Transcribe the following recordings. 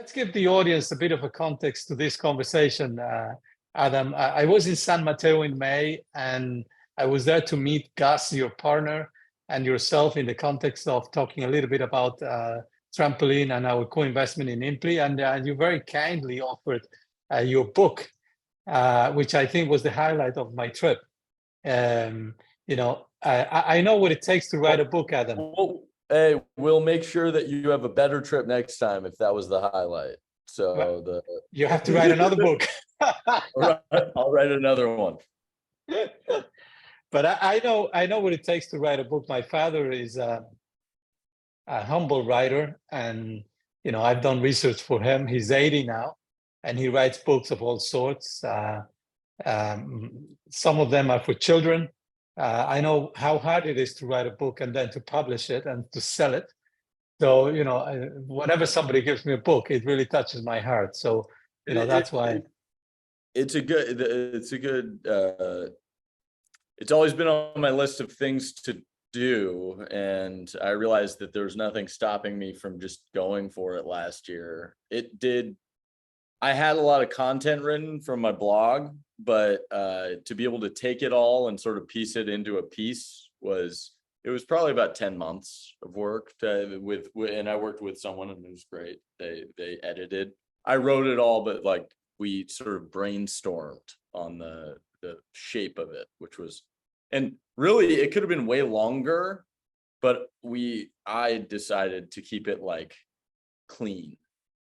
Let's give the audience a bit of a context to this conversation, Adam. I was in San Mateo in May, and I was there to meet Gus, your partner, and yourself in the context of talking a little bit about Trampoline and our co-investment in Imply. And you very kindly offered your book, which I think was the highlight of my trip. I know what it takes to write a book, Adam. Hey, we'll make sure that you have a better trip next time if that was the highlight. So you have to write another book. I'll write another one. But I know what it takes to write a book. My father is a humble writer, and I've done research for him. He's 80 now, and he writes books of all sorts. Some of them are for children. I know how hard it is to write a book and then to publish it and to sell it. So, whenever somebody gives me a book, it really touches my heart. So, that's why. It's always been on my list of things to do. And I realized that there was nothing stopping me from just going for it last year. I had a lot of content written from my blog, but to be able to take it all and sort of piece it into a piece was probably about 10 months of work and I worked with someone, and it was great. They edited. I wrote it all, but like we sort of brainstormed on the shape of it, and really it could have been way longer, but I decided to keep it like clean,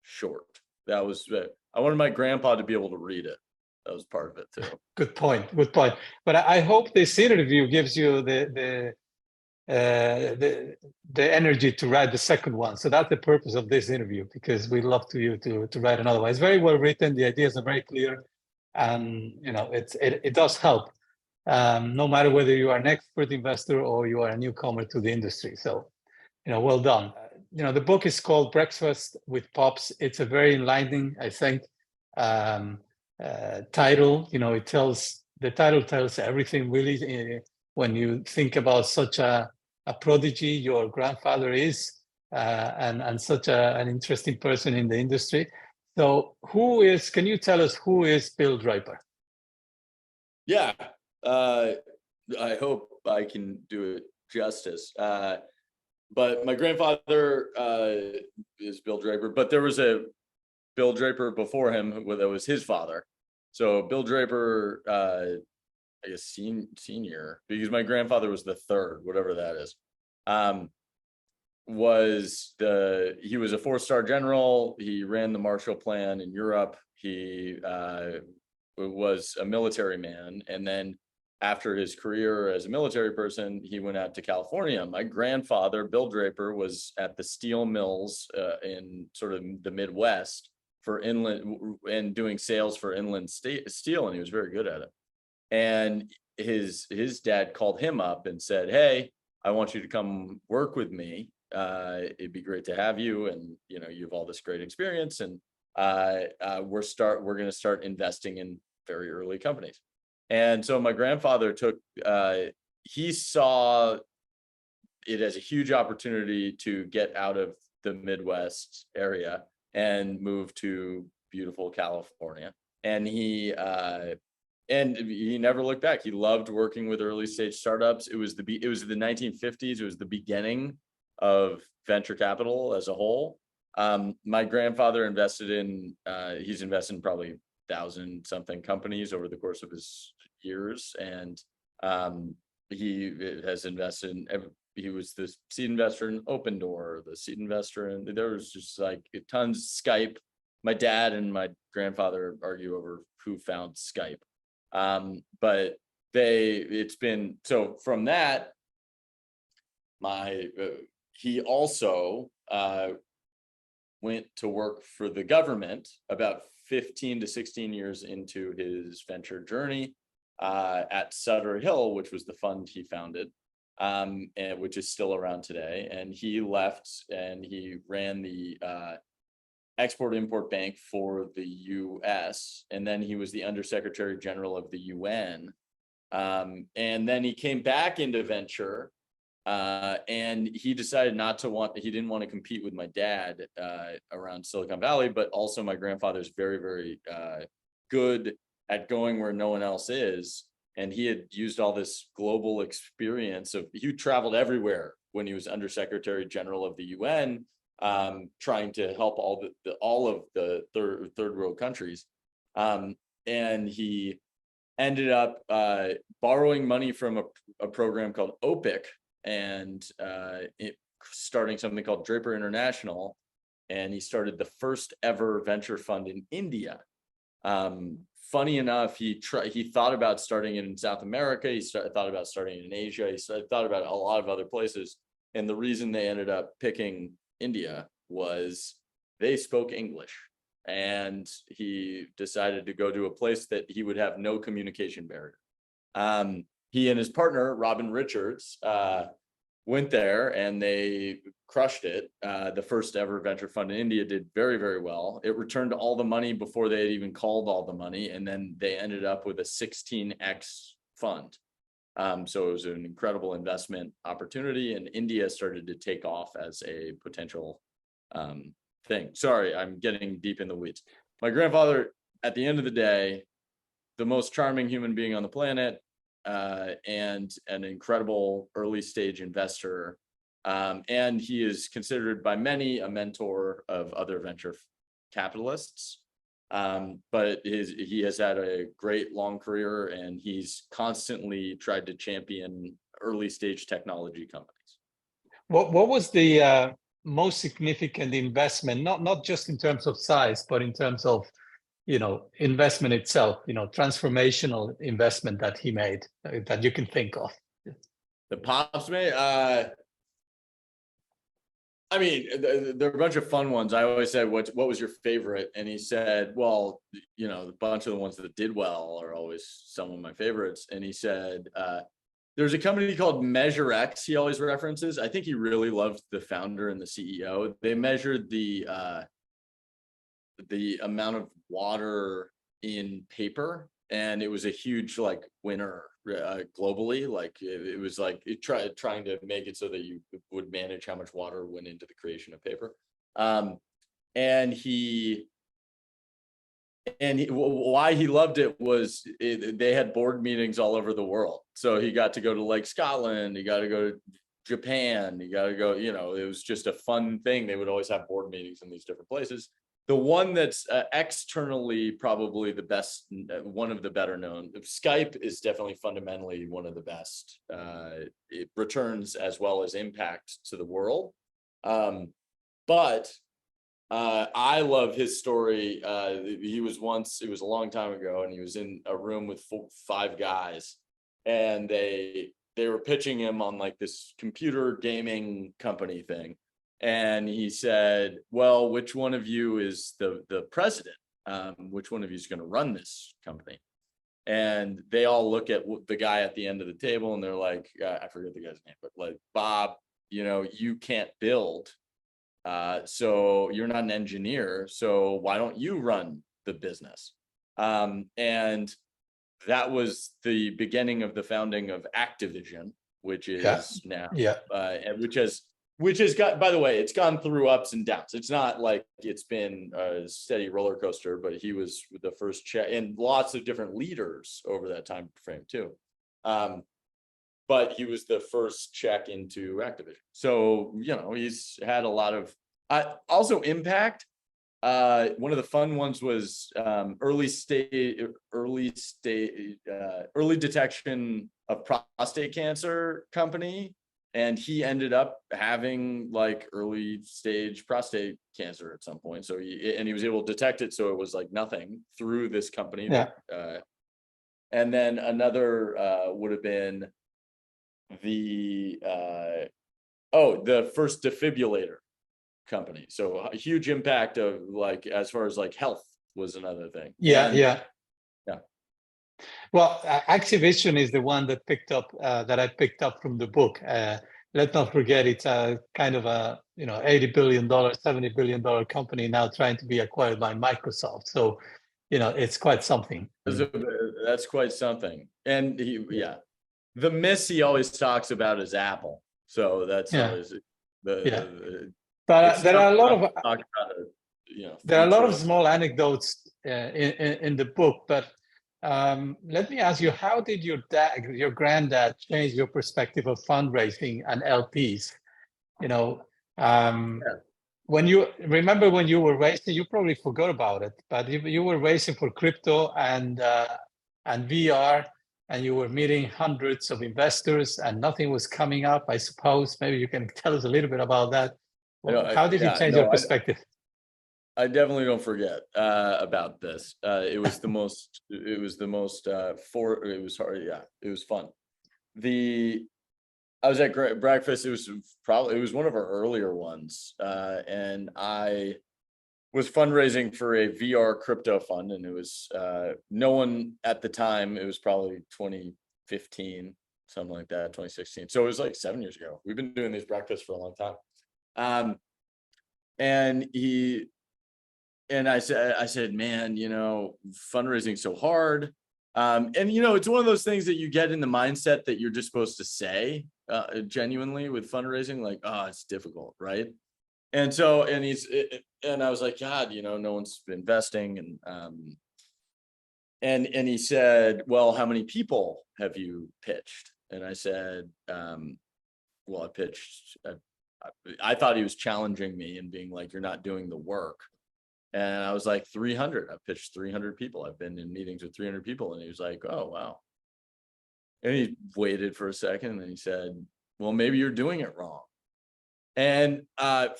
short. I wanted my grandpa to be able to read it. That was part of it too. Good point. But I hope this interview gives you the energy to write the second one. So that's the purpose of this interview, because we love you to write another one. It's very well written. The ideas are very clear, and it does help. No matter whether you are an expert investor or you are a newcomer to the industry. So, well done. The book is called Breakfast with Pops. It's a very enlightening, I think, title. The title tells everything really. When you think about such a prodigy your grandfather is, and such an interesting person in the industry. So can you tell us who is Bill Draper? Yeah, I hope I can do it justice. But my grandfather is Bill Draper, but there was a Bill Draper before him that was his father. So Bill Draper, I guess senior, because my grandfather was the third, whatever that is. He was a 4-star general. He ran the Marshall Plan in Europe. He was a military man, and then after his career as a military person, he went out to California. My grandfather, Bill Draper, was at the steel mills in sort of the Midwest for inland and doing sales for inland steel, and he was very good at it. And his dad called him up and said, "Hey, I want you to come work with me. It'd be great to have you, and you have all this great experience, and we're going to start investing in very early companies." And so my grandfather he saw it as a huge opportunity to get out of the Midwest area and move to beautiful California. And he never looked back. He loved working with early stage startups. It was the 1950s. It was the beginning of venture capital as a whole. My grandfather he's invested in probably 1,000 something companies over the course of his years, and he has invested in he was the seed investor in Open Door, the seed investor, and there was just like tons. Skype. My dad and my grandfather argue over who found Skype, but it's been so from that. He also went to work for the government about 15 to 16 years into his venture journey at Sutter Hill, which was the fund he founded, and which is still around today. And he left and he ran the Export-Import Bank for the U.S. And then he was the Undersecretary General of the UN. And then he came back into venture And he decided he didn't want to compete with my dad around Silicon Valley, but also my grandfather's very, very good at going where no one else is. And he had used all this global experience he traveled everywhere when he was Undersecretary General of the UN, trying to help all of the third world countries. And he ended up borrowing money from a program called OPIC, and starting something called Draper International. And he started the first ever venture fund in India. Funny enough, he thought about starting it in South America. He thought about starting it in Asia. He thought about a lot of other places. And the reason they ended up picking India was they spoke English. And he decided to go to a place that he would have no communication barrier. He and his partner, Robin Richards, went there and they crushed it. The first ever venture fund in India did very, very well. It returned all the money before they had even called all the money. And then they ended up with a 16x fund. So it was an incredible investment opportunity, and India started to take off as a potential thing. Sorry, I'm getting deep in the weeds. My grandfather, at the end of the day, the most charming human being on the planet, and an incredible early stage investor. And he is considered by many a mentor of other venture capitalists. But he has had a great long career, and he's constantly tried to champion early stage technology companies. What was the most significant investment, not just in terms of size, but in terms of, investment itself, transformational investment that he made that you can think of? The Pops made, I mean, there are a bunch of fun ones. I always said, what was your favorite? And he said, well, a bunch of the ones that did well are always some of my favorites. And he said, there's a company called MeasureX he always references. I think he really loved the founder and the CEO. They measured the amount of water in paper, and it was a huge winner globally. It was trying to make it so that you would manage how much water went into the creation of paper. And why he loved it was they had board meetings all over the world. So he got to go to Scotland, he got to go to Japan, he got to go, it was just a fun thing. They would always have board meetings in these different places. The one that's externally probably the best, one of the better known, Skype is definitely fundamentally one of the best. It returns as well as impact to the world. But I love his story. It was a long time ago, and he was in a room with 5 guys, and they were pitching him on this computer gaming company thing. And he said, well, which one of you is the president? Which one of you is going to run this company? And they all look at the guy at the end of the table, and they're like, I forget the guy's name, but Bob, you can't build. So you're not an engineer. So why don't you run the business? And that was the beginning of the founding of Activision, which is now, and which has got, by the way, it's gone through ups and downs. It's not like it's been a steady roller coaster, but he was the first check, and lots of different leaders over that time frame too. But he was the first check into Activision. So, he's had a lot of, also impact. One of the fun ones was early detection of prostate cancer company. And he ended up having early stage prostate cancer at some point. So he was able to detect it. So it was nothing through this company. Yeah. And then another would have been the first defibrillator company. So a huge impact of as far as health was another thing. Yeah. Well, Activision is the one that I picked up from the book. Let's not forget, it's a kind of a $80 billion, $70 billion company now trying to be acquired by Microsoft. So, it's quite something. That's quite something. And the miss he always talks about is Apple. So that's Yeah. always Yeah. the But it's there tough are a lot of to talk about it, there are a lot future of of. small anecdotes in the book. But let me ask you, how did your your granddad, change your perspective of fundraising and LPs? You know, um, Yeah. when you remember when you were racing, you probably forgot about it, but you were racing for crypto and VR, and you were meeting hundreds of investors, and nothing was coming up. I suppose maybe you can tell us a little bit about that. How did you Yeah, change your no, perspective? I definitely don't forget about this. It was the most. It was hard. Yeah, it was fun. I was at breakfast. It was one of our earlier ones, and I was fundraising for a VR crypto fund, and it was no one at the time. It was probably 2015, something like that, 2016. So it was like 7 years ago. We've been doing these breakfasts for a long time. And I said, man, fundraising so hard. And it's one of those things that you get in the mindset that you're just supposed to say genuinely with fundraising, like, oh, it's difficult, right? And so, and I was like, God, no one's investing, and he said, well, how many people have you pitched? And I said, well, I pitched. I thought he was challenging me and being like, you're not doing the work. And I was like, 300. I pitched 300 people. I've been in meetings with 300 people. And he was like, oh, wow. And he waited for a second and then he said, well, maybe you're doing it wrong. And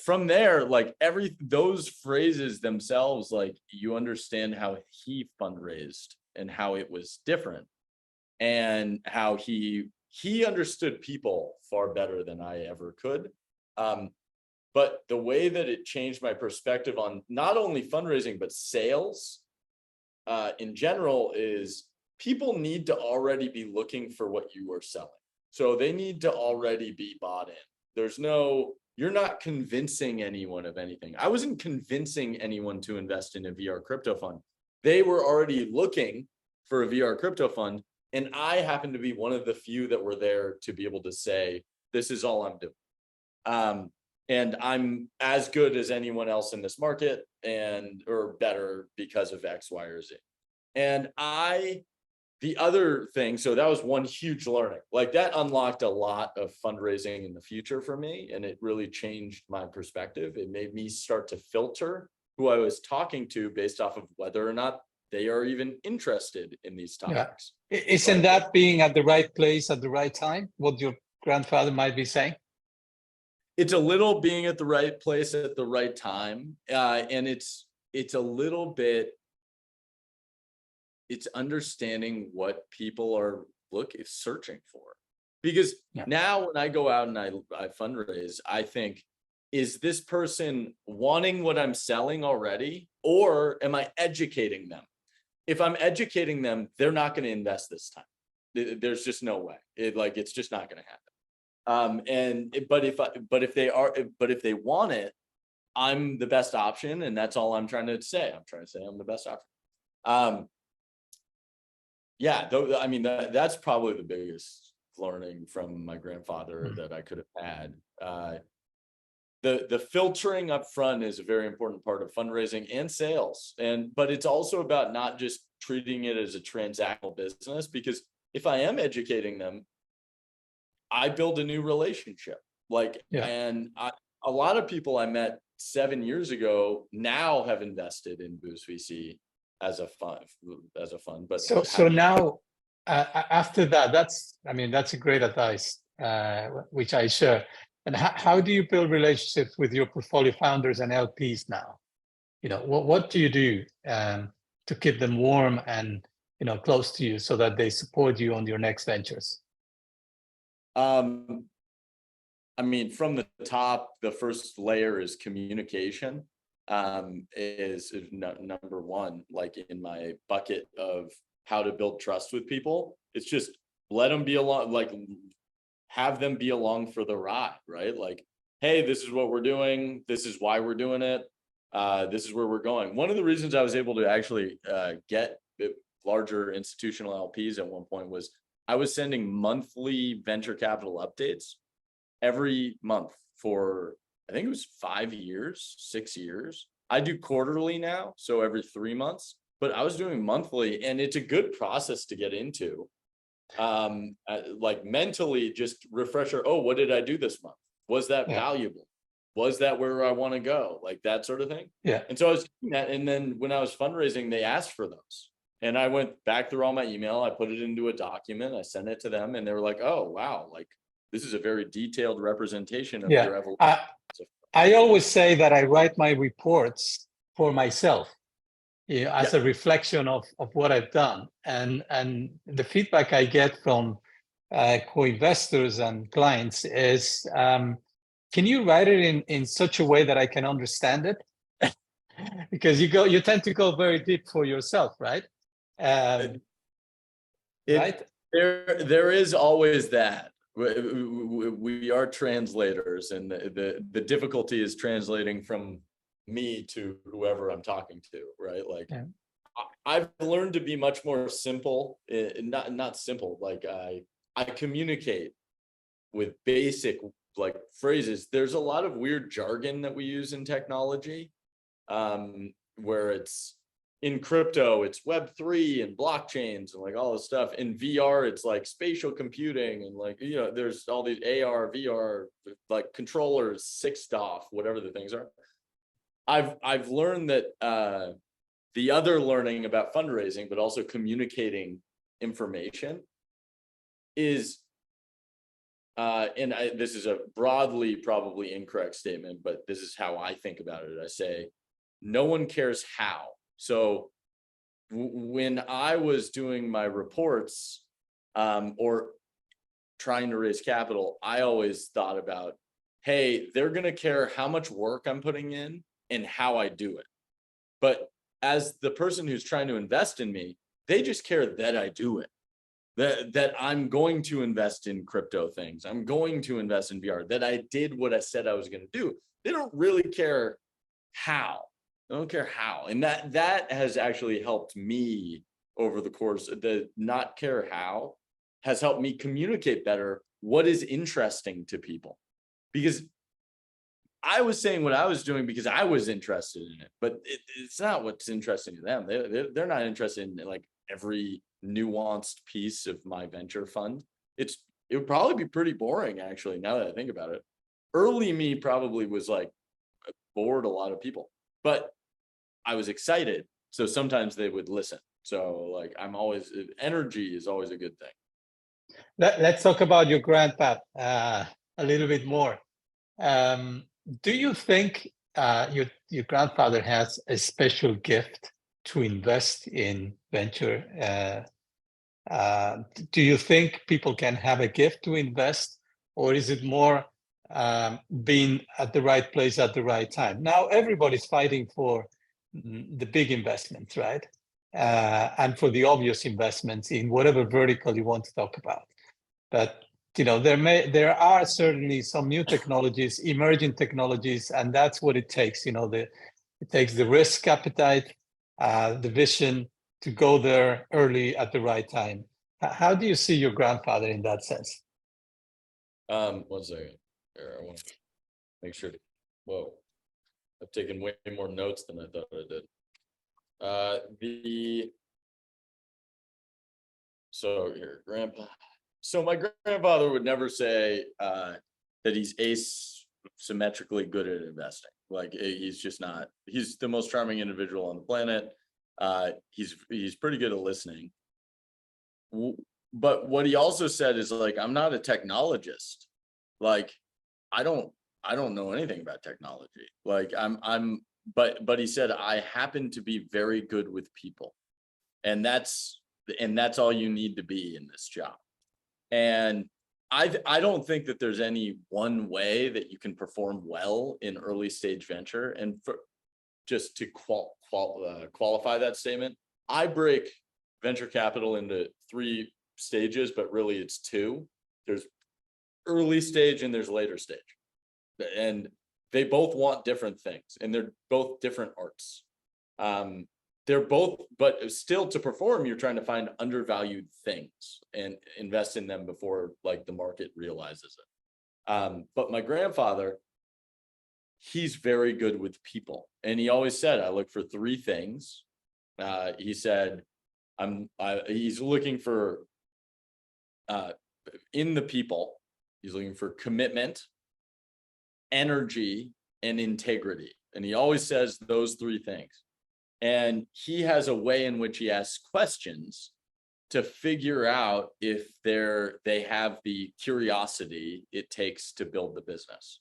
from there, like those phrases themselves, like you understand how he fundraised and how it was different and how he understood people far better than I ever could. But the way that it changed my perspective on not only fundraising, but sales in general is people need to already be looking for what you are selling. So they need to already be bought in. You're not convincing anyone of anything. I wasn't convincing anyone to invest in a VR crypto fund. They were already looking for a VR crypto fund. And I happened to be one of the few that were there to be able to say, this is all I'm doing. And I'm as good as anyone else in this market or better because of X, Y, or Z. And the other thing, so that was one huge learning. Like that unlocked a lot of fundraising in the future for me. And it really changed my perspective. It made me start to filter who I was talking to based off of whether or not they are even interested in these topics. Yeah. Isn't that being at the right place at the right time? What your grandfather might be saying? It's a little being at the right place at the right time. And it's a little bit, it's understanding what people are searching for. Because now when I go out and I fundraise, I think, is this person wanting what I'm selling already? Or am I educating them? If I'm educating them, they're not going to invest this time. There's just no way. It's just not going to happen. But if they want it, I'm the best option, and that's all I'm trying to say. I'm trying to say I'm the best option. I mean that's probably the biggest learning from my grandfather that I could have had. The filtering up front is a very important part of fundraising and sales, but it's also about not just treating it as a transactional business, because if I am educating them, I build a new relationship. A lot of people I met 7 years ago now have invested in Boost VC as a fund. But so now after that, that's a great advice, which I share. And how do you build relationships with your portfolio founders and LPs now? What do you do to keep them warm and close to you so that they support you on your next ventures? I mean, from the top, the first layer is communication. Is number one, like in my bucket of how to build trust with people. It's just let them be along, like have them be along for the ride, right? Like, hey, this is what we're doing. This is why we're doing it. This is where we're going. One of the reasons I was able to actually get larger institutional LPs at one point was I was sending monthly venture capital updates. every month for, I think it was 5 years, 6 years. I do quarterly now, so every 3 months, but I was doing monthly, and it's a good process to get into. Like mentally, just refresher. Oh, what did I do this month? Was that Yeah. valuable? Was that where I want to go? Like that sort of thing. Yeah. And so I was doing that, and then when I was fundraising, they asked for those. And I went back through all my email, I put it into a document, I sent it to them, and they were like, oh, wow, like this is a very detailed representation of your evolution. I always say that I write my reports for myself, as a reflection of what I've done. And the feedback I get from co-investors and clients is, can you write it in such a way that I can understand it? Because you tend to go very deep for yourself, right? Right? There is always that. We are translators, and the difficulty is translating from me to whoever I'm talking to, right? Like I've learned to be much more simple, not simple, like I communicate with basic like phrases. There's a lot of weird jargon that we use in technology, where it's in crypto, it's Web3 and blockchains and like all this stuff. In VR, it's like spatial computing and like, you know, there's all these AR, VR, like controllers, 6DoF, whatever the things are. I've learned that the other learning about fundraising, but also communicating information is, this is a broadly probably incorrect statement, but this is how I think about it. I say, no one cares how. So when I was doing my reports, or trying to raise capital, I always thought about, hey, they're going to care how much work I'm putting in and how I do it. But as the person who's trying to invest in me, they just care that I do it. That I'm going to invest in crypto things. I'm going to invest in VR, that I did what I said I was going to do. They don't really care how. I don't care how. And that has actually helped me over the course. The not care how has helped me communicate better what is interesting to people. Because I was saying what I was doing because I was interested in it, but it's not what's interesting to them. They're not interested in like every nuanced piece of my venture fund. It would probably be pretty boring, actually, now that I think about it. Early me probably was like bored a lot of people, but I was excited. So sometimes they would listen. So like energy is always a good thing. Let's talk about your grandpa a little bit more. Do you think your grandfather has a special gift to invest in venture? Do you think people can have a gift to invest, or is it more being at the right place at the right time? Now everybody's fighting for the big investments, right? And for the obvious investments in whatever vertical you want to talk about. But there are certainly some new technologies, emerging technologies, and that's what it takes. It takes the risk appetite, the vision to go there early at the right time. How do you see your grandfather in that sense? 1 second. Here, I want to make sure to. Whoa, I've taken way more notes than I thought I did. So here, grandpa. So my grandfather would never say that he's asymmetrically good at investing. Like he's just not. He's the most charming individual on the planet. He's pretty good at listening. But what he also said is like, I'm not a technologist. Like I don't know anything about technology. Like but he said, I happen to be very good with people. And that's all you need to be in this job. And I don't think that there's any one way that you can perform well in early stage venture. And just to qualify that statement, I break venture capital into 3 stages, but really it's 2. There's early stage and there's later stage. And they both want different things, and they're both different arts. They're both, but still to perform, you're trying to find undervalued things and invest in them before like the market realizes it. But my grandfather, he's very good with people. And he always said, I look for three things. He said, he's looking for, in the people, he's looking for commitment, energy, and integrity. And he always says those three things. And he has a way in which he asks questions to figure out if they have the curiosity it takes to build the business.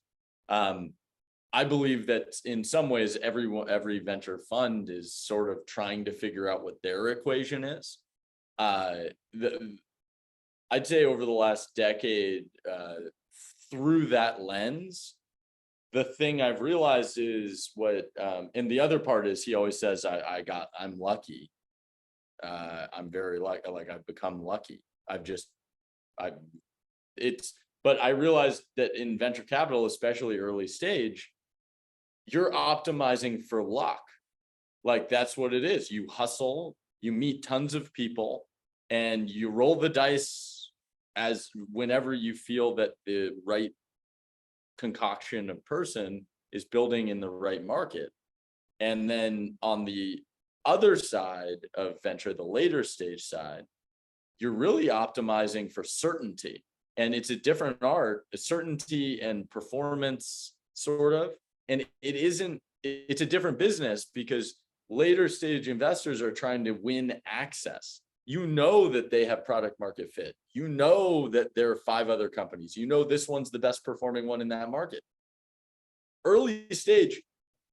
I believe that in some ways, every venture fund is sort of trying to figure out what their equation is. I'd say over the last decade, through that lens, the thing I've realized is and the other part is he always says, I'm lucky. I'm very lucky, like I've become lucky. But I realized that in venture capital, especially early stage, you're optimizing for luck. Like that's what it is. You hustle, you meet tons of people, and you roll the dice as whenever you feel that the right concoction of person is building in the right market. And then on the other side of venture, the later stage side, you're really optimizing for certainty. And it's a different art, a certainty and performance sort of. And it's a different business because later stage investors are trying to win access. You know that they have product market fit. You know that there are 5 other companies. You know this one's the best performing one in that market. Early stage,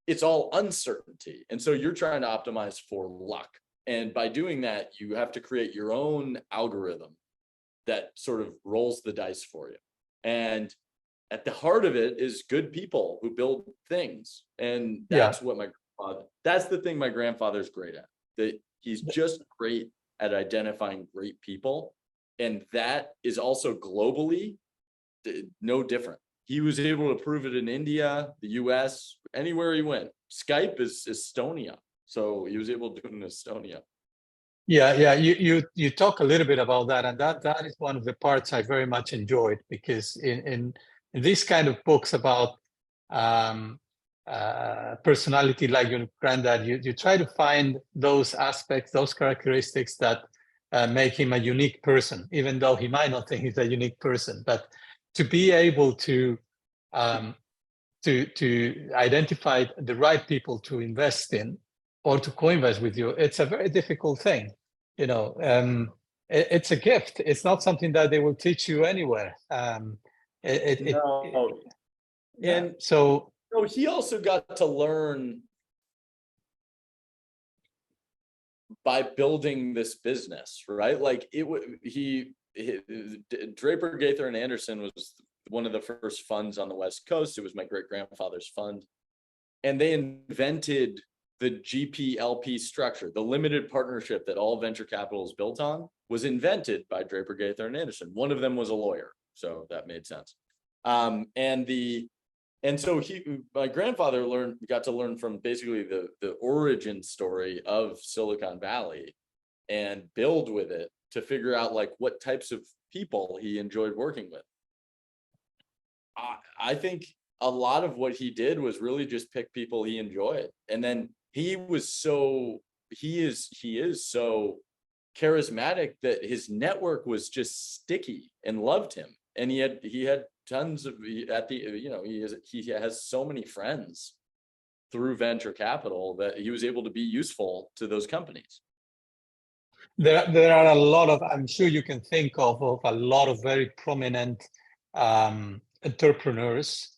it's all uncertainty. And so you're trying to optimize for luck. And by doing that, you have to create your own algorithm that sort of rolls the dice for you. And at the heart of it is good people who build things. And that's that's the thing my grandfather's great at. That he's just great at identifying great people. And that is also globally no different. He was able to prove it in India, the US, anywhere he went. Skype is Estonia. So he was able to do it in Estonia. Yeah. You talk a little bit about that, and that is one of the parts I very much enjoyed, because in these kind of books about personality, like your granddad, you try to find those aspects, those characteristics that make him a unique person, even though he might not think he's a unique person. But to be able to identify the right people to invest in or to co-invest with you, it's a very difficult thing. It's a gift. It's not something that they will teach you anywhere. So he also got to learn by building this business, right? Like Draper, Gaither, and Anderson was one of the first funds on the West Coast. It was my great grandfather's fund, and they invented the GP-LP structure. The limited partnership that all venture capital is built on was invented by Draper, Gaither, and Anderson. One of them was a lawyer, so that made sense. And so my grandfather got to learn from basically the origin story of Silicon Valley and build with it to figure out like what types of people he enjoyed working with. I think a lot of what he did was really just pick people he enjoyed. And then he is so charismatic that his network was just sticky and loved him. And he had tons of he has so many friends through venture capital that he was able to be useful to those companies. There are a lot of, I'm sure you can think of a lot of very prominent entrepreneurs,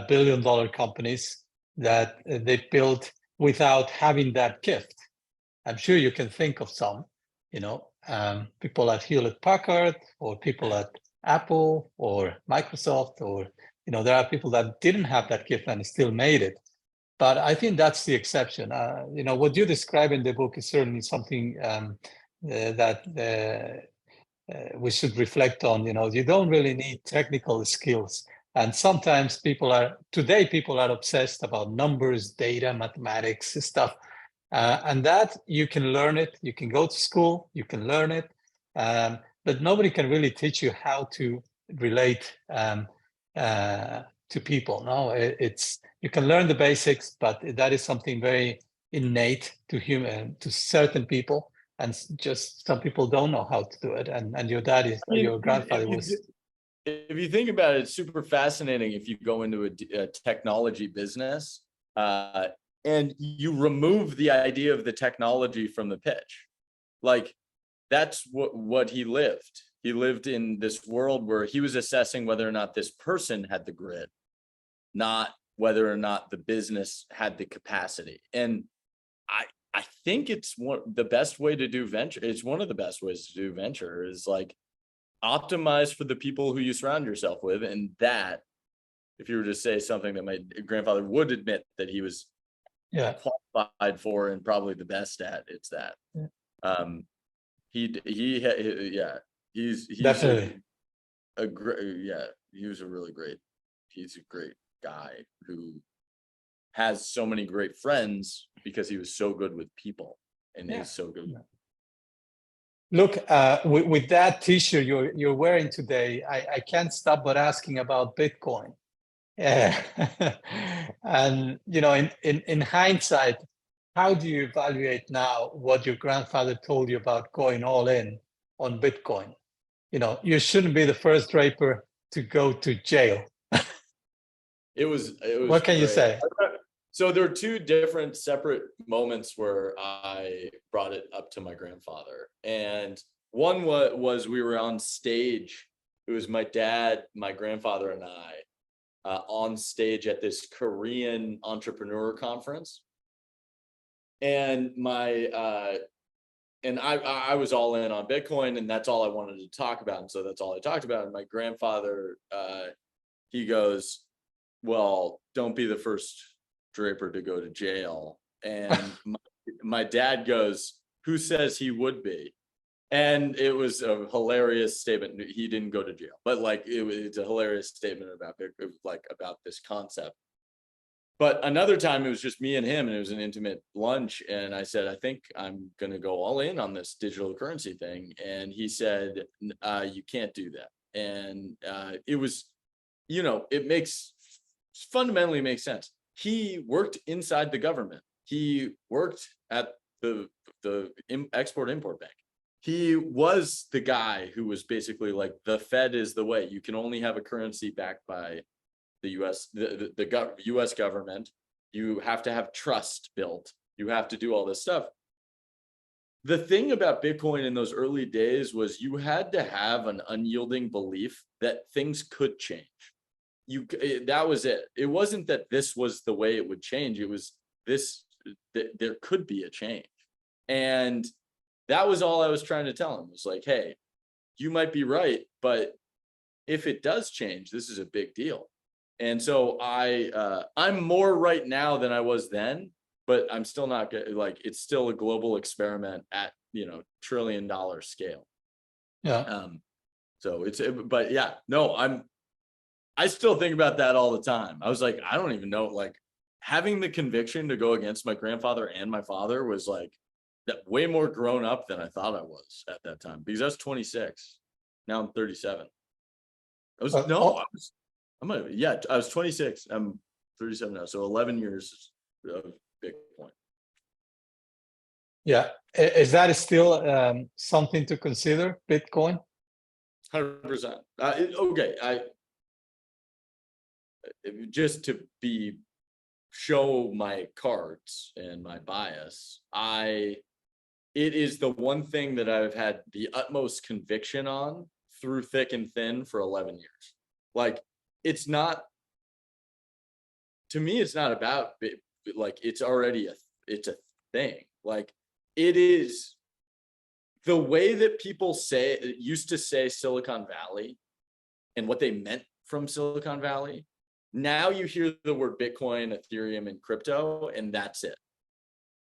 billion-dollar companies that they built without having that gift. I'm sure you can think of some, people at Hewlett-Packard or people at Apple or Microsoft, or there are people that didn't have that gift and still made it. But I think that's the exception. What you describe in the book is certainly something that we should reflect on. You don't really need technical skills, and sometimes people are obsessed about numbers, data, mathematics stuff, and that you can learn it. You can go to school, you can learn it. But nobody can really teach you how to relate to people. No, it's you can learn the basics, but that is something very innate to certain people, and just some people don't know how to do it. And your dad is, I mean, your grandfather was. if you think about it, it's super fascinating if you go into a technology business and you remove the idea of the technology from the pitch. Like, that's what he lived. He lived in this world where he was assessing whether or not this person had the grit, not whether or not the business had the capacity. And I think it's the best way to do venture. It's one of the best ways to do venture is like optimize for the people who you surround yourself with. And that, if you were to say something that my grandfather would admit that he was qualified for and probably the best at, it's that. He's Definitely a great, he was a really great, he's a great guy who has so many great friends because he was so good with people and he's so good. Look, with that t-shirt you're wearing today, I can't stop but asking about Bitcoin. And in hindsight, how do you evaluate now what your grandfather told you about going all in on Bitcoin? You shouldn't be the first Draper to go to jail. It was what can great. you say? So there are two different separate moments where I brought it up to my grandfather. And one was we were on stage. It was my dad, my grandfather, and I on stage at this Korean entrepreneur conference. And I was all in on Bitcoin, and that's all I wanted to talk about. And so that's all I talked about. And my grandfather, he goes, well, don't be the first Draper to go to jail. And my dad goes, who says he would be? And it was a hilarious statement. He didn't go to jail, but like it's a hilarious statement about this concept. But another time it was just me and him, and it was an intimate lunch. And I said, I think I'm going to go all in on this digital currency thing. And he said, you can't do that. And it was, it fundamentally makes sense. He worked inside the government. He worked at the Export-Import Bank. He was the guy who was basically like, the Fed is the way. You can only have a currency backed by the U.S. the U.S. government. You have to have trust built. You have to do all this stuff. The thing about Bitcoin in those early days was you had to have an unyielding belief that things could change. That was it. It wasn't that this was the way it would change. It was there could be a change. And that was all I was trying to tell him. It was like, hey, you might be right, but if it does change, this is a big deal. And so I'm more right now than I was then, but I'm still not it's still a global experiment at, $1 trillion scale. Yeah. So but yeah, no, I still think about that all the time. I was like, I don't even know, like having the conviction to go against my grandfather and my father was like way more grown up than I thought I was at that time, because I was 26. Now I'm 37. I was 26. I'm 37 now. So 11 years of Bitcoin. Yeah. Is that still something to consider, Bitcoin? 100%. Okay. Just to show my cards and my bias, it is the one thing that I've had the utmost conviction on through thick and thin for 11 years. Like, it's not, to me, it's not about, like, it's already it's a thing. Like, it is the way that people used to say Silicon Valley and what they meant from Silicon Valley. Now you hear the word Bitcoin, Ethereum, and crypto, and that's it.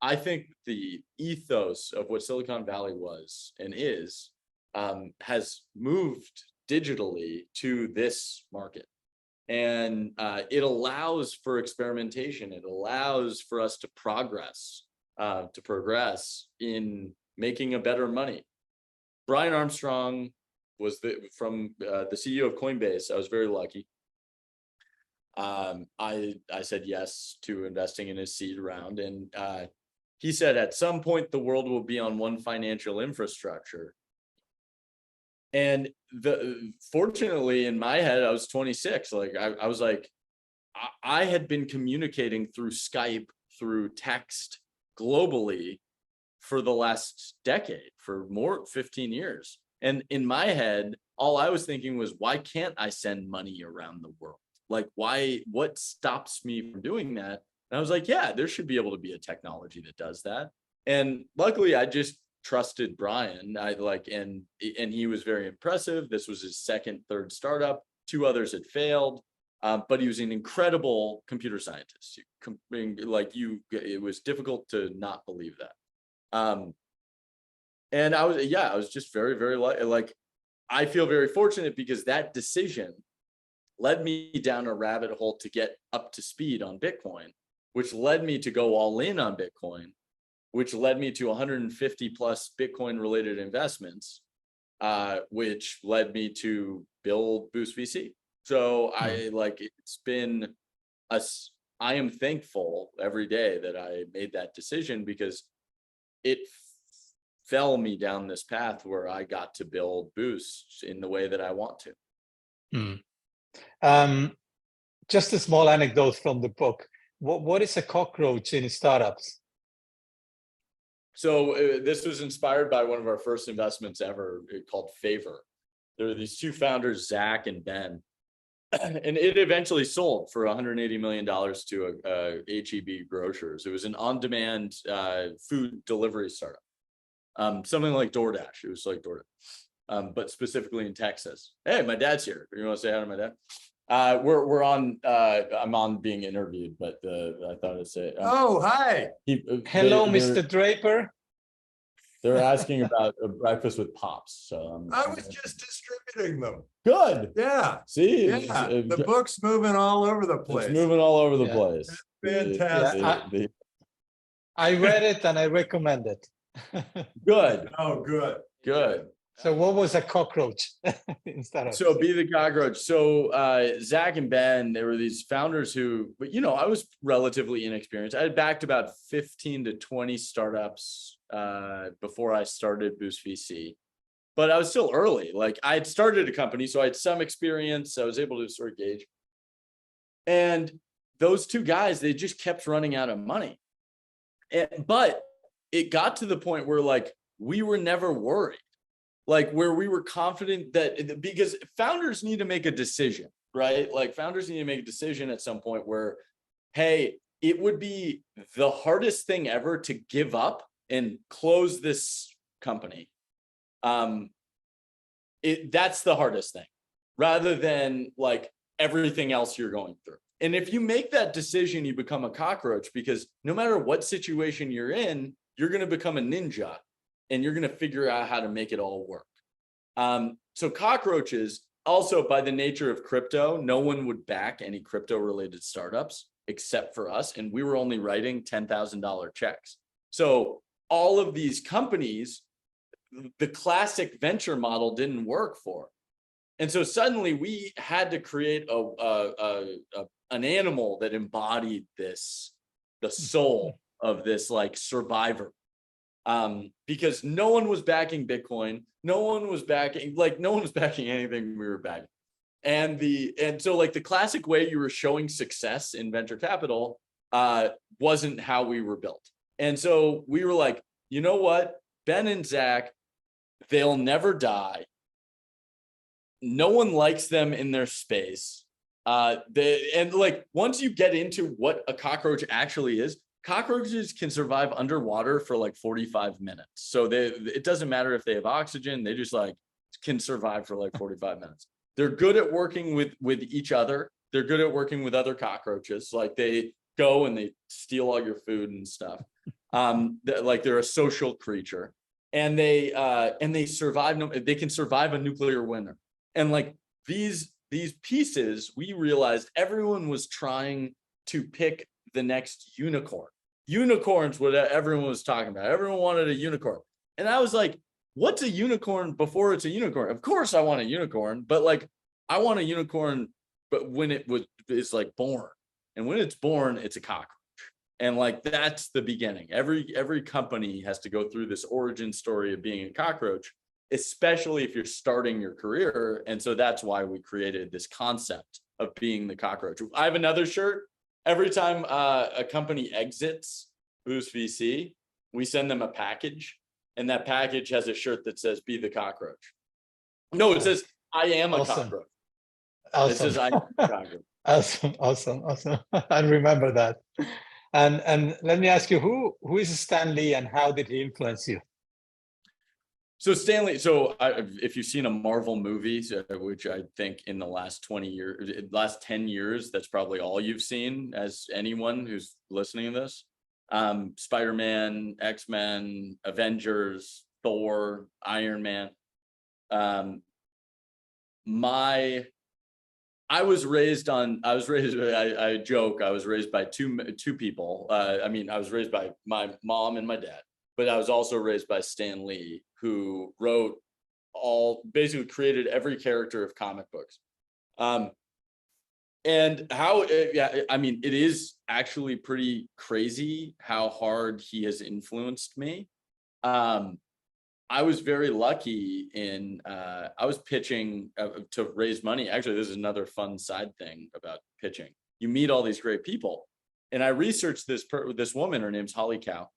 I think the ethos of what Silicon Valley was and is has moved digitally to this market. And it allows for experimentation. It allows for us to progress in making a better money. Brian Armstrong was the CEO of Coinbase. I was very lucky. I said yes to investing in his seed round. And he said, at some point, the world will be on one financial infrastructure. And fortunately, in my head, I was 26. Like I was like, I had been communicating through Skype, through text globally for the last decade, for more 15 years. And in my head, all I was thinking was, why can't I send money around the world? Like, what stops me from doing that? And I was like, yeah, there should be able to be a technology that does that. And luckily, I just trusted Brian. And he was very impressive. This was his second, third startup. 2 others had failed. But he was an incredible computer scientist. It was difficult to not believe that. And I was just very, very I feel very fortunate because that decision led me down a rabbit hole to get up to speed on Bitcoin, which led me to go all in on Bitcoin, which led me to 150 plus Bitcoin related investments, which led me to build Boost VC. So I am thankful every day that I made that decision, because it fell me down this path where I got to build Boost in the way that I want to. Just a small anecdote from the book. What is a cockroach in startups? So this was inspired by one of our first investments ever, called Favor. There were these 2 founders, Zach and Ben, and it eventually sold for $180 million to a HEB Grocers. It was an on-demand food delivery startup, something like DoorDash. It was like DoorDash, but specifically in Texas. Hey, my dad's here. You want to say hi to my dad? We're on. I'm on being interviewed, but I thought I'd say. Oh, hi. Hello, Mr. Draper. They're asking about a breakfast with pops. So I was just distributing them. Good. Yeah. See, Yeah. The book's moving all over the place. It's moving all over the place. Fantastic. I read it and I recommend it. Good. Oh, good. Good. So what was a cockroach instead of? So be the cockroach. So Zach and Ben, they were these founders who, but I was relatively inexperienced. I had backed about 15 to 20 startups before I started Boost VC, but I was still early. Like, I had started a company, so I had some experience. I was able to sort of gauge. And those 2 guys, they just kept running out of money. But it got to the point where we were never worried. Where we were confident that, because founders need to make a decision, right? Founders need to make a decision at some point where, hey, it would be the hardest thing ever to give up and close this company. That's the hardest thing, rather than everything else you're going through. And if you make that decision, you become a cockroach, because no matter what situation you're in, you're going to become a ninja. And you're going to figure out how to make it all work. So cockroaches, also by the nature of crypto, no one would back any crypto related startups except for us. And we were only writing $10,000 checks. So all of these companies, the classic venture model didn't work for. And so suddenly we had to create an animal that embodied the soul of this survivor. Because no one was backing Bitcoin, no one was backing anything we were backing. And so the classic way you were showing success in venture capital wasn't how we were built. And so we were like, you know what, Ben and Zach, they'll never die. No one likes them in their space. Once you get into what a cockroach actually is, cockroaches can survive underwater for 45 minutes. So it doesn't matter if they have oxygen, they just can survive for 45 minutes. They're good at working with each other. They're good at working with other cockroaches. They go and they steal all your food and stuff. They're a social creature, and they survive. They can survive a nuclear winter. And these pieces, we realized everyone was trying to pick the next unicorn. Unicorns, what everyone was talking about. Everyone wanted a unicorn. And I was like, what's a unicorn before it's a unicorn? Of course I want a unicorn, but I want a unicorn but when it's like born, and when it's born, it's a cockroach. And like, that's the beginning. Every company has to go through this origin story of being a cockroach, especially if you're starting your career. And so that's why we created this concept of being the cockroach. I have another shirt. Every time a company exits Boost VC, we send them a package, and that package has a shirt that says "Be the cockroach." No, it says "I am a cockroach." It says "I am a cockroach." Awesome. I remember that. And let me ask you, who is Stan Lee, and how did he influence you? So Stanley, if you've seen a Marvel movie, which I think in the last 20 years, last 10 years, that's probably all you've seen as anyone who's listening to this. Spider-Man, X-Men, Avengers, Thor, Iron Man. I joke, I was raised by two people. I was raised by my mom and my dad, but I was also raised by Stan Lee, who basically created every character of comic books. And it is actually pretty crazy how hard he has influenced me. I was very lucky I was pitching to raise money. Actually, this is another fun side thing about pitching. You meet all these great people. And I researched this woman, her name's Holly Cow.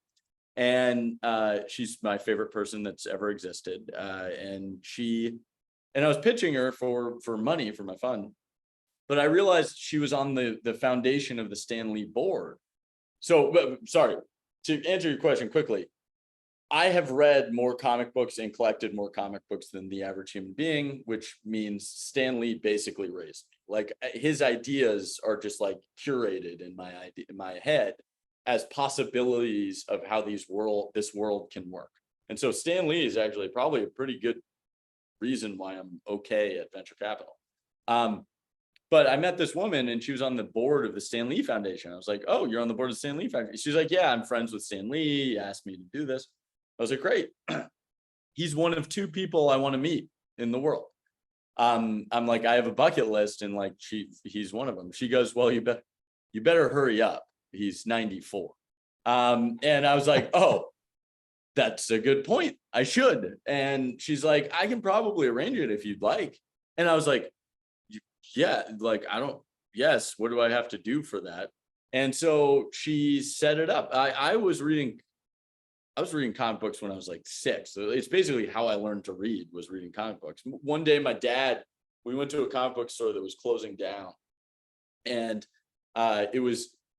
And she's my favorite person that's ever existed. And I was pitching her for money for my fund. But I realized she was on the foundation of the Stan Lee board. So, sorry, to answer your question quickly, I have read more comic books and collected more comic books than the average human being, which means Stan Lee basically raised me. Like, his ideas are just like curated in my head as possibilities of how this world can work. And so Stan Lee is actually probably a pretty good reason why I'm okay at venture capital. But I met this woman, and she was on the board of the Stan Lee Foundation. I was like, "Oh, you're on the board of the Stan Lee Foundation?" She's like, "Yeah, I'm friends with Stan Lee. He asked me to do this." I was like, "Great." He's one of two people I want to meet in the world. I'm like, I have a bucket list, and like he's one of them. She goes, "Well, you better hurry up. He's 94." And I was like, "Oh, that's a good point. I should." And she's like, "I can probably arrange it if you'd like." And I was like, "Yeah, like, yes, what do I have to do for that?" And so she set it up. I was reading comic books when I was like 6. So it's basically how I learned to read, was reading comic books. One day, we went to a comic book store that was closing down, and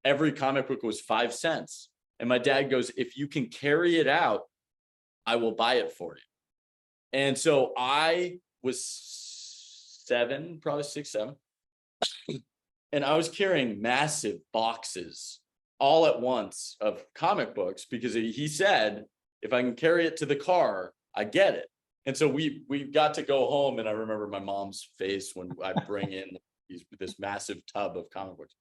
every comic book was 5 cents. And my dad goes, "If you can carry it out, I will buy it for you." And so I was 7, probably 6, 7. And I was carrying massive boxes all at once of comic books, because he said, if I can carry it to the car, I get it. And so we got to go home, and I remember my mom's face when I bring in this massive tub of comic books.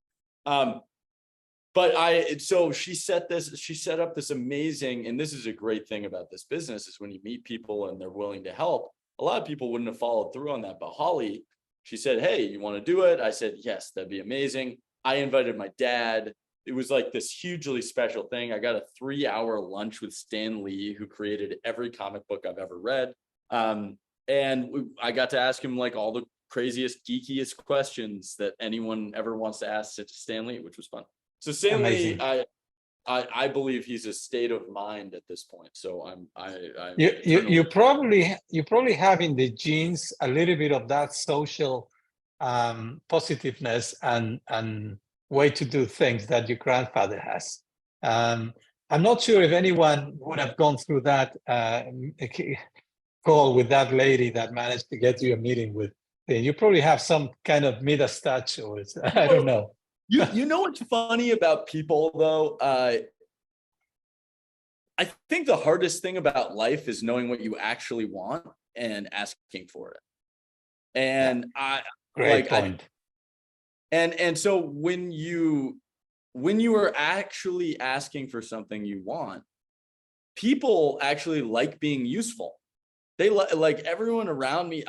So she set up this amazing, and this is a great thing about this business, is when you meet people and they're willing to help. A lot of people wouldn't have followed through on that, but Holly, she said, "Hey, you want to do it?" I said, "Yes, that'd be amazing." I invited my dad. It was like this hugely special thing. I got a 3-hour lunch with Stan Lee, who created every comic book I've ever read. I got to ask him like all the craziest, geekiest questions that anyone ever wants to ask Stan Lee, which was fun. So Stan Lee, I believe he's a state of mind at this point. So you probably have in the genes a little bit of that social positiveness and way to do things that your grandfather has. I'm not sure if anyone would have gone through that call with that lady that managed to get you a meeting with. You probably have some kind of Midas touch, or I don't know. You know what's funny about people, though? I think the hardest thing about life is knowing what you actually want and asking for it. And Great point. And so when you are actually asking for something you want, people actually like being useful. They like everyone around me.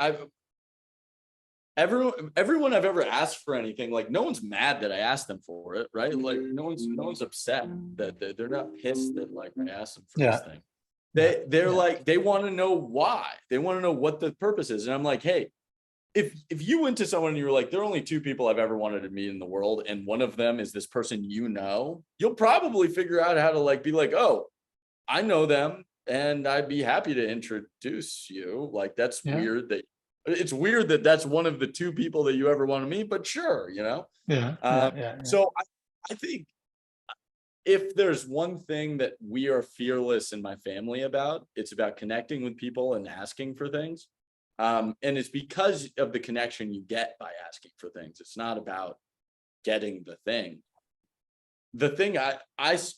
everyone I've ever asked for anything, like no one's mad that I asked them for it, right? Like no one's upset that they're not pissed that like I asked them for this thing. They're like, they want to know why. They want to know what the purpose is. And I'm like, hey, if you went to someone and you were like, there are only two people I've ever wanted to meet in the world, and one of them is this person, you'll probably figure out how to like be like, oh, I know them and I'd be happy to introduce you. Like that's weird that it's weird that that's one of the two people that you ever want to meet, but sure, So I think if there's one thing that we are fearless in my family about, it's about connecting with people and asking for things. And it's because of the connection you get by asking for things. It's not about getting the thing. The thing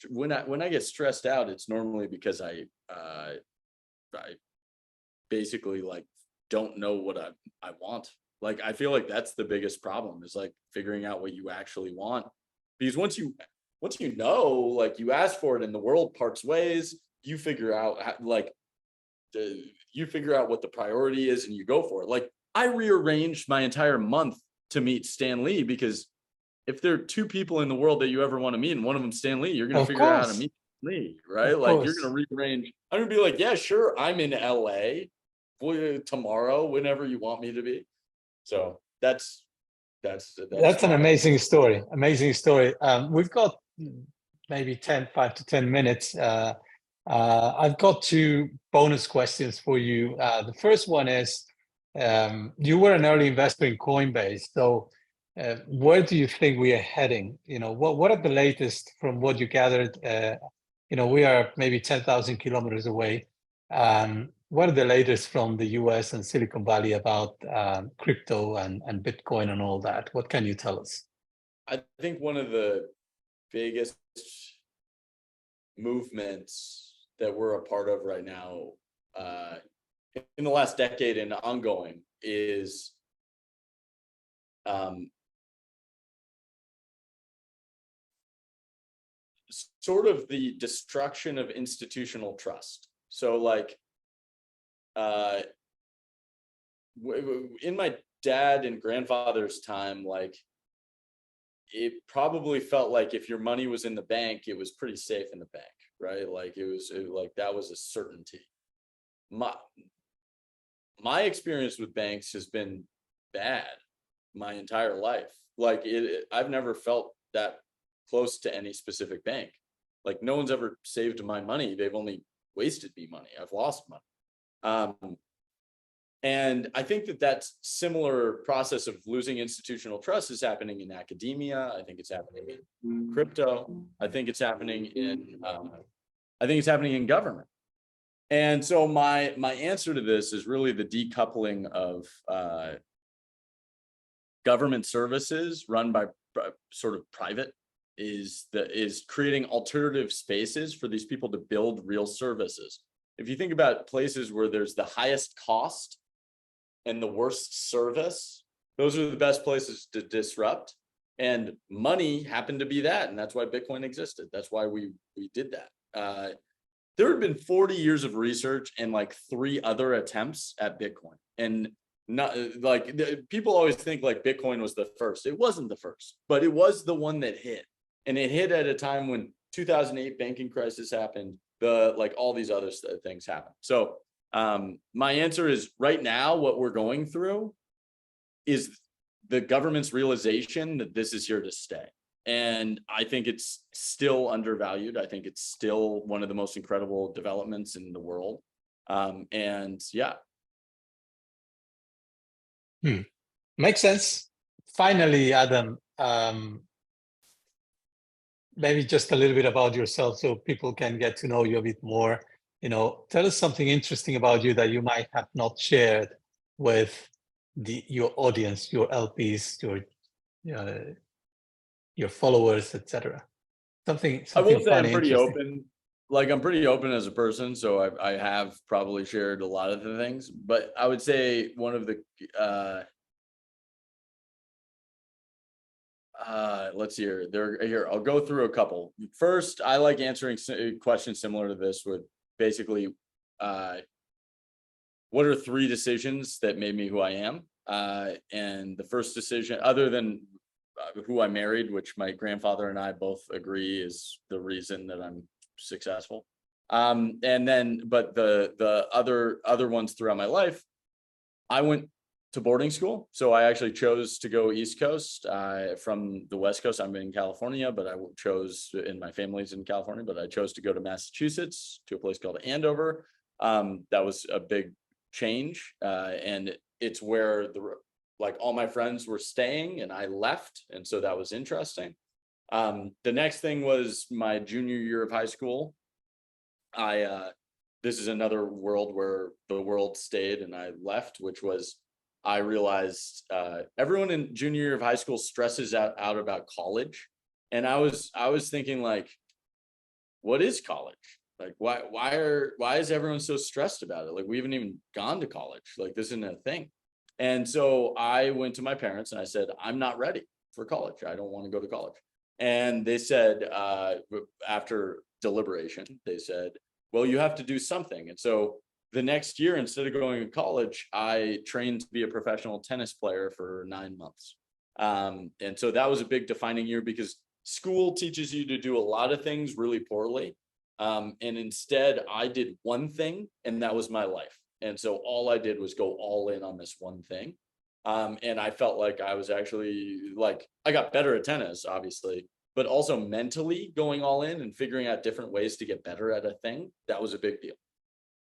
when I get stressed out, it's normally because I basically like don't know what I want. Like I feel like that's the biggest problem, is like figuring out what you actually want. Because once you know, like you ask for it and the world parts ways, you figure out how, like you figure out what the priority is and you go for it. Like I rearranged my entire month to meet Stan Lee, because if there are two people in the world that you ever want to meet and one of them Stan Lee, you're going to figure out how to meet Lee, right? Like you're going to rearrange. I'm going to be like, yeah, sure, I'm in LA tomorrow, whenever you want me to be. So that's an amazing story. Amazing story. We've got maybe 5 to 10 minutes. I've got two bonus questions for you. The first one is, you were an early investor in Coinbase. So where do you think we are heading? What are the latest from what you gathered? We are maybe 10,000 kilometers away. What are the latest from the US and Silicon Valley about crypto and Bitcoin and all that? What can you tell us? I think one of the biggest movements that we're a part of right now in the last decade and ongoing is sort of the destruction of institutional trust. So like in my dad and grandfather's time, like it probably felt like if your money was in the bank, it was pretty safe in the bank, right? Like like that was a certainty. My experience with banks has been bad my entire life. Like I've never felt that close to any specific bank. Like no one's ever saved my money. They've only wasted me money. I've lost money. And I think that similar process of losing institutional trust is happening in academia. I think it's happening in crypto. I think it's happening in government. And so my answer to this is really the decoupling of government services run by sort of private is creating alternative spaces for these people to build real services. If you think about places where there's the highest cost and the worst service, those are the best places to disrupt. And money happened to be that. And that's why Bitcoin existed. That's why we did that. There have been 40 years of research and like 3 other attempts at Bitcoin. And not like people always think like Bitcoin was the first. It wasn't the first, but it was the one that hit. And it hit at a time when 2008 banking crisis happened, like all these other things happened. So my answer is right now, what we're going through is the government's realization that this is here to stay. And I think it's still undervalued. I think it's still one of the most incredible developments in the world. And yeah. Makes sense. Finally, Adam, maybe just a little bit about yourself so people can get to know you a bit more. Tell us something interesting about you that you might have not shared with your audience, your LPs, your followers, etc. Something I will say I'm pretty open. Like I'm pretty open as a person, so I have probably shared a lot of the things. But I would say one of the let's see here. I'll go through a couple. First, I like answering questions similar to this with basically what are 3 decisions that made me who I am? And the first decision, other than who I married, which my grandfather and I both agree is the reason that I'm successful. And then, but the other ones throughout my life, I went to boarding school. So I actually chose to go East Coast from the West Coast. I'm in California, but I chose, and my family's in California, but I chose to go to Massachusetts, to a place called Andover. That was a big change. And it's where like all my friends were staying and I left. And so that was interesting. The next thing was my junior year of high school. This is another world where the world stayed and I left, which was, I realized everyone in junior year of high school stresses out about college. And I was thinking, like, what is college? Like, why is everyone so stressed about it? Like, we haven't even gone to college. Like, this isn't a thing. And so I went to my parents and I said, I'm not ready for college. I don't want to go to college. And they said, after deliberation, they said, well, you have to do something. And so the next year, instead of going to college, I trained to be a professional tennis player for 9 months. And so that was a big defining year, because school teaches you to do a lot of things really poorly. And instead, I did one thing, and that was my life. And so all I did was go all in on this one thing. And I felt like I was actually, like, I got better at tennis, obviously, but also mentally going all in and figuring out different ways to get better at a thing. That was a big deal.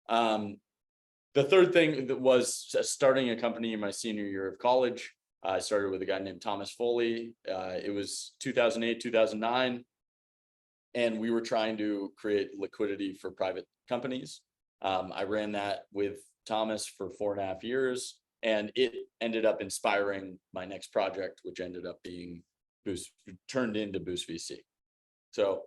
The third thing that was starting a company in my senior year of college. I started with a guy named Thomas Foley. It was 2008, 2009. And we were trying to create liquidity for private companies. I ran that with Thomas for 4.5 years, and it ended up inspiring my next project, which ended up being turned into Boost VC. So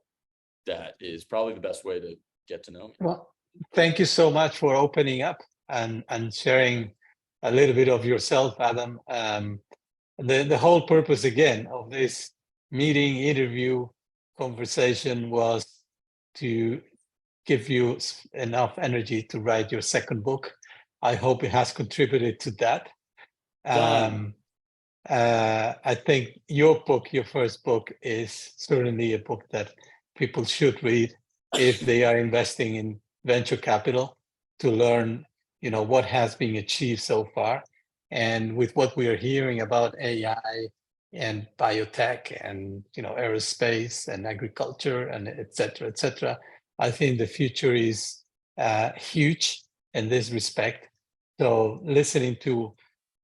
that is probably the best way to get to know me. Well, thank you so much for opening up and sharing a little bit of yourself, Adam. The whole purpose, again, of this meeting, interview, conversation was to give you enough energy to write your second book. I hope it has contributed to that. I think your book, your first book, is certainly a book that people should read if they are investing in venture capital, to learn, what has been achieved so far. And with what we are hearing about AI and biotech and, aerospace and agriculture and et cetera, I think the future is huge in this respect. So listening to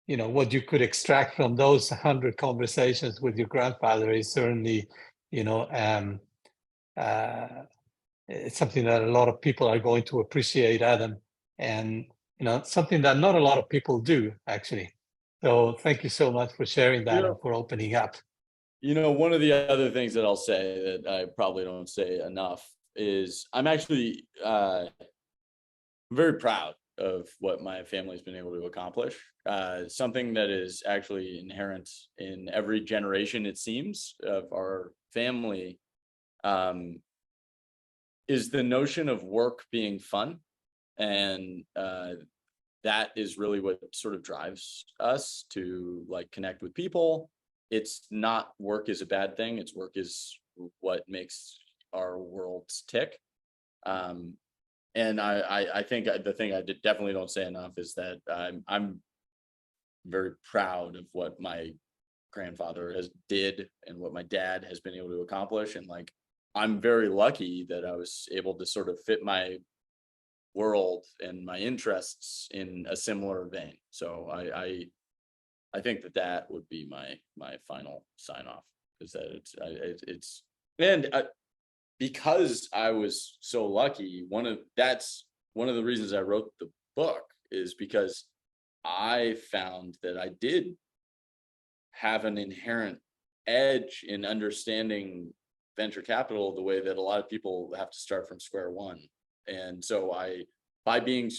what you could extract from those 100 conversations with your grandfather is certainly, it's something that a lot of people are going to appreciate, Adam, and something that not a lot of people do, actually. So thank you so much for sharing that and for opening up. One of the other things that I'll say that I probably don't say enough is I'm actually very proud of what my family's been able to accomplish. Something that is actually inherent in every generation, it seems, of our family, is the notion of work being fun. And that is really what sort of drives us to, like, connect with people. It's not work is a bad thing. It's work is what makes our worlds tick. And I think the thing I definitely don't say enough is that I'm very proud of what my grandfather did and what my dad has been able to accomplish. And, like, I'm very lucky that I was able to sort of fit my world and my interests in a similar vein. So I think that would be my final sign off, is that it's because I was so lucky. That's one of the reasons I wrote the book, is because I found that I did have an inherent edge in understanding venture capital the way that a lot of people have to start from square one. And so by being,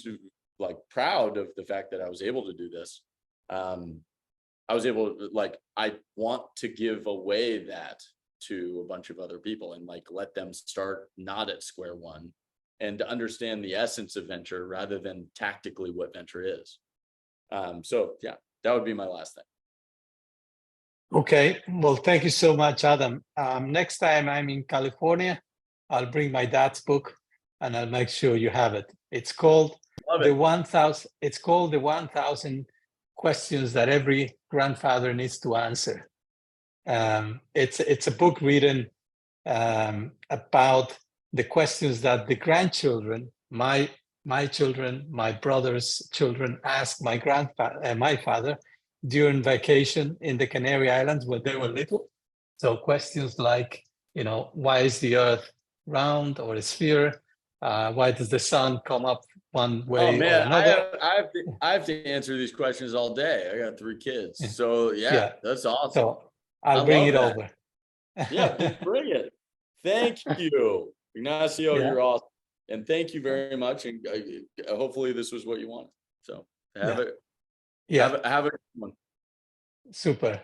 like, proud of the fact that I was able to do this, I was able to, like, I want to give away that to a bunch of other people and, like, let them start not at square one and to understand the essence of venture rather than tactically what venture is. So yeah, that would be my last thing. Okay, well, thank you so much, Adam. Next time I'm in California, I'll bring my dad's book and I'll make sure you have it. It's called the 1,000. It's called the 1,000 questions that every grandfather needs to answer. It's a book written about the questions that the grandchildren, my children, my brother's children, asked my grandfather, my father, during vacation in the Canary Islands when they were little. So questions like, why is the Earth round or a sphere? Why does the sun come up one way Oh man, or another? I have to answer these questions all day. I got 3 kids, so yeah, that's awesome. So I'll bring it over. Yeah, bring it. Thank you, Ignacio. Yeah. You're awesome, and thank you very much. And hopefully, this was what you wanted. So have a good one. Super.